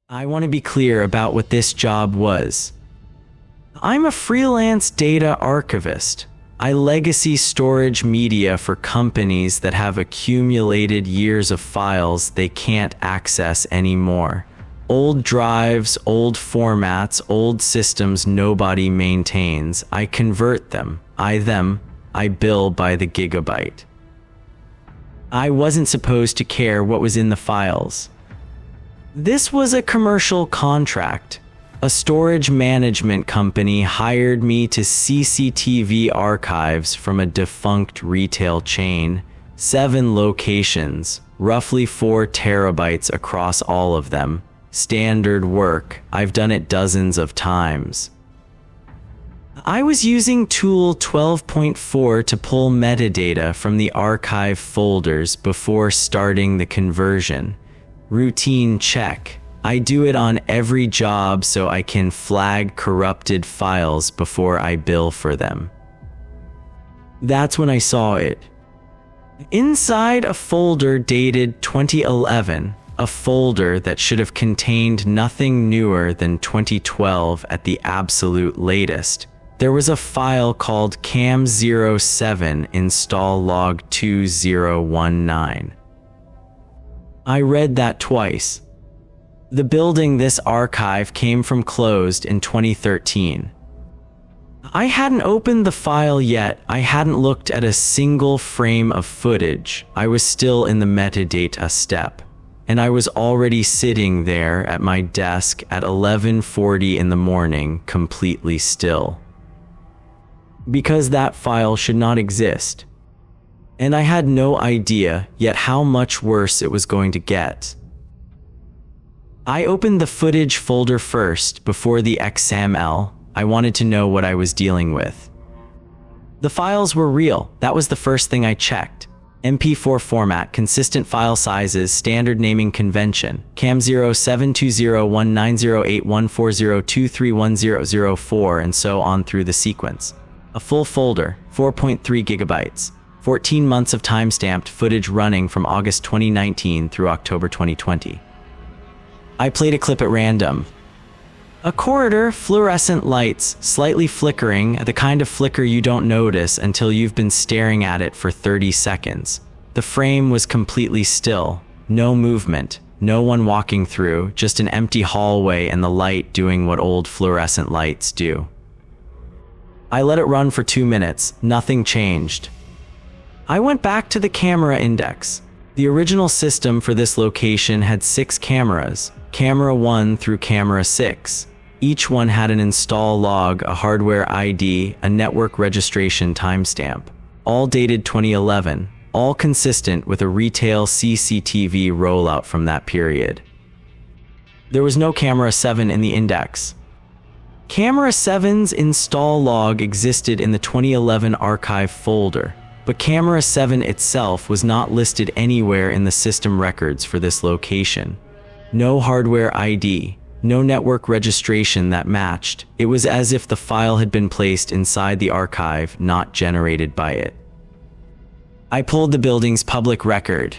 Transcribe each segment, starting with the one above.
I want to be clear about what this job was. I'm a freelance data archivist. I legacy storage media for companies that have accumulated years of files they can't access anymore. Old drives, old formats, old systems nobody maintains. I convert them. I bill by the gigabyte. I wasn't supposed to care what was in the files. This was a commercial contract. A storage management company hired me to CCTV archives from a defunct retail chain, 7 locations, roughly 4 terabytes across all of them. Standard work. I've done it dozens of times. I was using tool 12.4 to pull metadata from the archive folders before starting the conversion. Routine check. I do it on every job so I can flag corrupted files before I bill for them. That's when I saw it. Inside a folder dated 2011, a folder that should have contained nothing newer than 2012 at the absolute latest, there was a file called cam07 install log 2019. I read that twice. The building this archive came from closed in 2013. I hadn't opened the file yet. I hadn't looked at a single frame of footage. I was still in the metadata step, and I was already sitting there at my desk at 11:40 in the morning, completely still. Because that file should not exist. And I had no idea yet how much worse it was going to get. I opened the footage folder first before the XML. I wanted to know what I was dealing with. The files were real. That was the first thing I checked. MP4 format, consistent file sizes, standard naming convention. cam072019081402310004 and so on through the sequence. A full folder, 4.3 gigabytes. 14 months of time-stamped footage running from August 2019 through October 2020. I played a clip at random. A corridor, fluorescent lights, slightly flickering, the kind of flicker you don't notice until you've been staring at it for 30 seconds. The frame was completely still. No movement, no one walking through, just an empty hallway and the light doing what old fluorescent lights do. I let it run for 2 minutes. Nothing changed. I went back to the camera index. The original system for this location had 6 cameras, camera 1 through camera 6. Each one had an install log, a hardware ID, a network registration timestamp. All dated 2011, all consistent with a retail CCTV rollout from that period. There was no camera 7 in the index. Camera 7's install log existed in the 2011 archive folder, but camera 7 itself was not listed anywhere in the system records for this location. No hardware ID, no network registration that matched. It was as if the file had been placed inside the archive, not generated by it. I pulled the building's public record.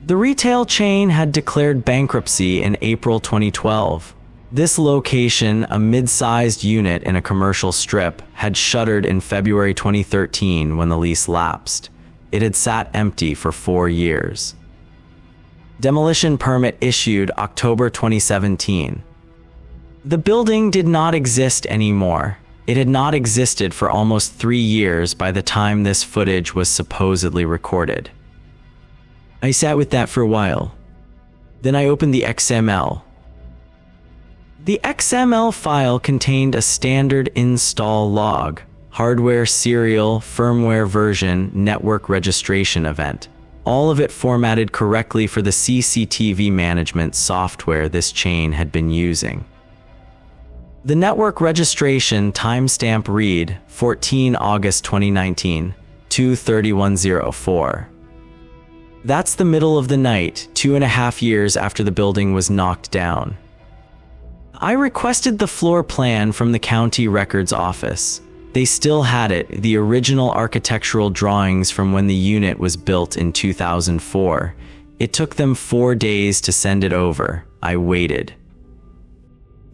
The retail chain had declared bankruptcy in April 2012. This location, a mid-sized unit in a commercial strip, had shuttered in February 2013 when the lease lapsed. It had sat empty for 4 years. Demolition permit issued October 2017. The building did not exist anymore. It had not existed for almost 3 years by the time this footage was supposedly recorded. I sat with that for a while. Then I opened the XML. The XML file contained a standard install log, hardware serial, firmware version, network registration event. All of it formatted correctly for the CCTV management software this chain had been using. The network registration timestamp read 14 August 2019, 2:31:04. That's the middle of the night, 2.5 years after the building was knocked down. I requested the floor plan from the county records office. They still had it, the original architectural drawings from when the unit was built in 2004. It took them 4 days to send it over. I waited.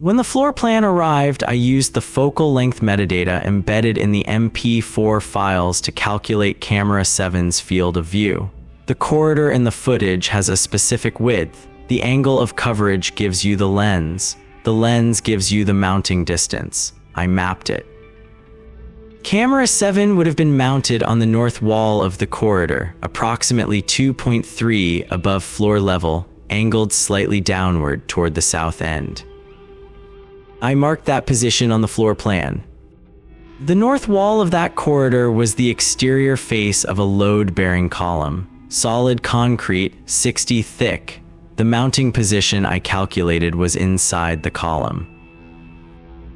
When the floor plan arrived, I used the focal length metadata embedded in the MP4 files to calculate camera 7's field of view. The corridor in the footage has a specific width. The angle of coverage gives you the lens. The lens gives you the mounting distance. I mapped it. Camera 7 would have been mounted on the north wall of the corridor, approximately 2.3 above floor level, angled slightly downward toward the south end. I marked that position on the floor plan. The north wall of that corridor was the exterior face of a load-bearing column. Solid concrete, 60 thick. The mounting position I calculated was inside the column.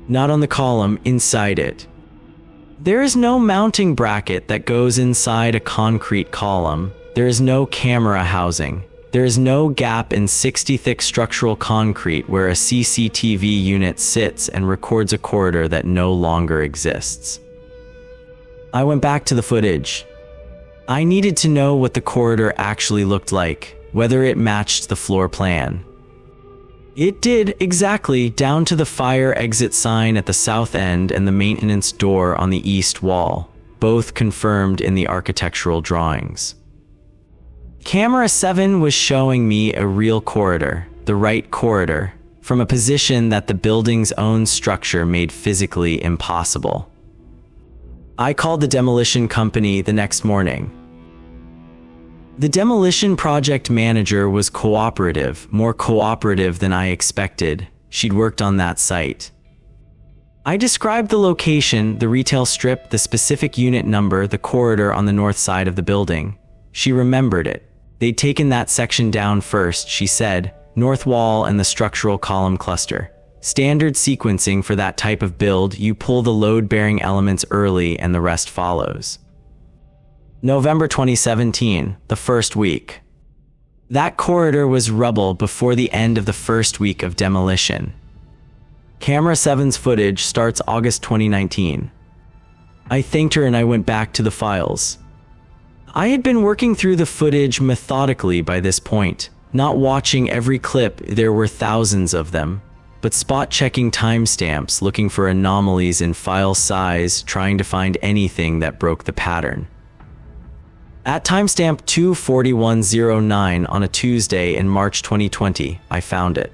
Not on the column, inside it. There is no mounting bracket that goes inside a concrete column. There is no camera housing. There is no gap in 60 thick structural concrete where a CCTV unit sits and records a corridor that no longer exists. I went back to the footage. I needed to know what the corridor actually looked like, whether it matched the floor plan. It did, exactly, down to the fire exit sign at the south end and the maintenance door on the east wall, both confirmed in the architectural drawings. Camera 7 was showing me a real corridor, the right corridor, from a position that the building's own structure made physically impossible. I called the demolition company the next morning. The demolition project manager was cooperative, more cooperative than I expected. She'd worked on that site. I described the location, the retail strip, the specific unit number, the corridor on the north side of the building. She remembered it. They'd taken that section down first, she said, north wall and the structural column cluster. Standard sequencing for that type of build, you pull the load-bearing elements early and the rest follows. November 2017, the first week. That corridor was rubble before the end of the first week of demolition. Camera 7's footage starts August 2019. I thanked her and I went back to the files. I had been working through the footage methodically by this point, not watching every clip, there were thousands of them, but spot-checking timestamps, looking for anomalies in file size, trying to find anything that broke the pattern. At timestamp 2:41:09 on a Tuesday in March 2020, I found it.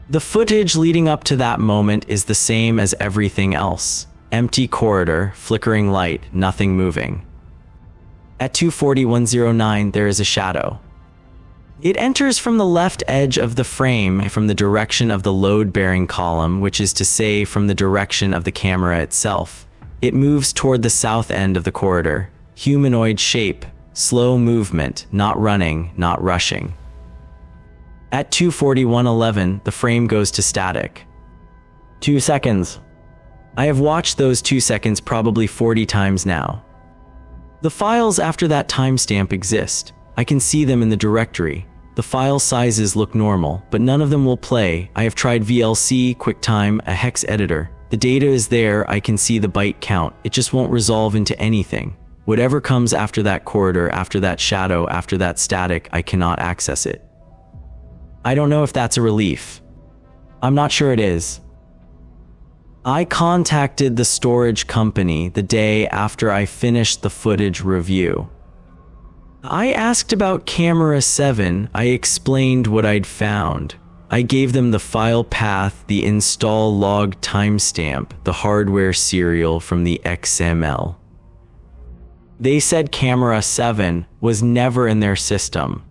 The footage leading up to that moment is the same as everything else. Empty corridor, flickering light, nothing moving. At 2:41:09, there is a shadow. It enters from the left edge of the frame from the direction of the load-bearing column, which is to say from the direction of the camera itself. It moves toward the south end of the corridor. Humanoid shape, slow movement, not running, not rushing. At 2:41:11, the frame goes to static. 2 seconds. I have watched those 2 seconds probably 40 times now. The files after that timestamp exist. I can see them in the directory. The file sizes look normal, but none of them will play. I have tried VLC, QuickTime, a hex editor. The data is there, I can see the byte count. It just won't resolve into anything. Whatever comes after that corridor, after that shadow, after that static, I cannot access it. I don't know if that's a relief. I'm not sure it is. I contacted the storage company the day after I finished the footage review. I asked about camera 7, I explained what I'd found. I gave them the file path, the install log timestamp, the hardware serial from the XML. They said camera 7 was never in their system.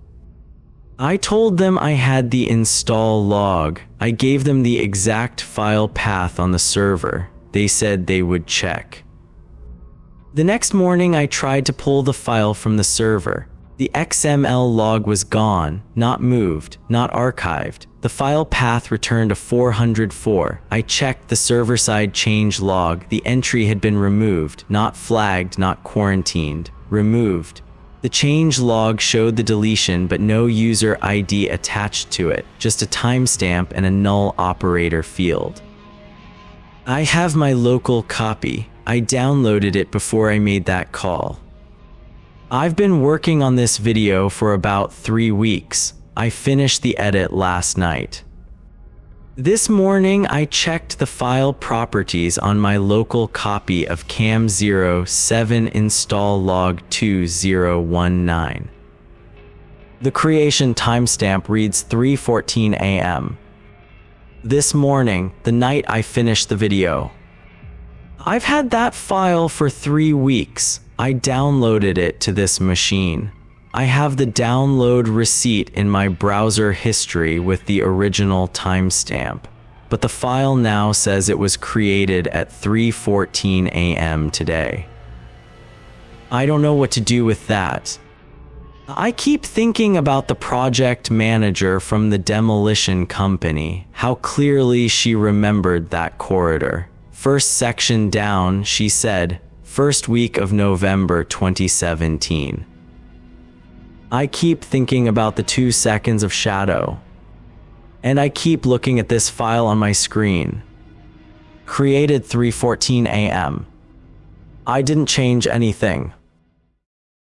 I told them I had the install log. I gave them the exact file path on the server. They said they would check. The next morning I tried to pull the file from the server. The XML log was gone, not moved, not archived. The file path returned a 404. I checked the server-side change log. The entry had been removed, not flagged, not quarantined, removed. The change log showed the deletion but no user ID attached to it, just a timestamp and a null operator field. I have my local copy. I downloaded it before I made that call. I've been working on this video for about 3 weeks. I finished the edit last night. This morning, I checked the file properties on my local copy of CAM07 install log 2019. The creation timestamp reads 3:14 a.m. This morning, the night I finished the video. I've had that file for 3 weeks. I downloaded it to this machine. I have the download receipt in my browser history with the original timestamp, but the file now says it was created at 3:14 a.m. today. I don't know what to do with that. I keep thinking about the project manager from the demolition company, how clearly she remembered that corridor. First section down, she said, first week of November 2017. I keep thinking about the 2 seconds of shadow. And I keep looking at this file on my screen. Created 3:14 a.m. I didn't change anything.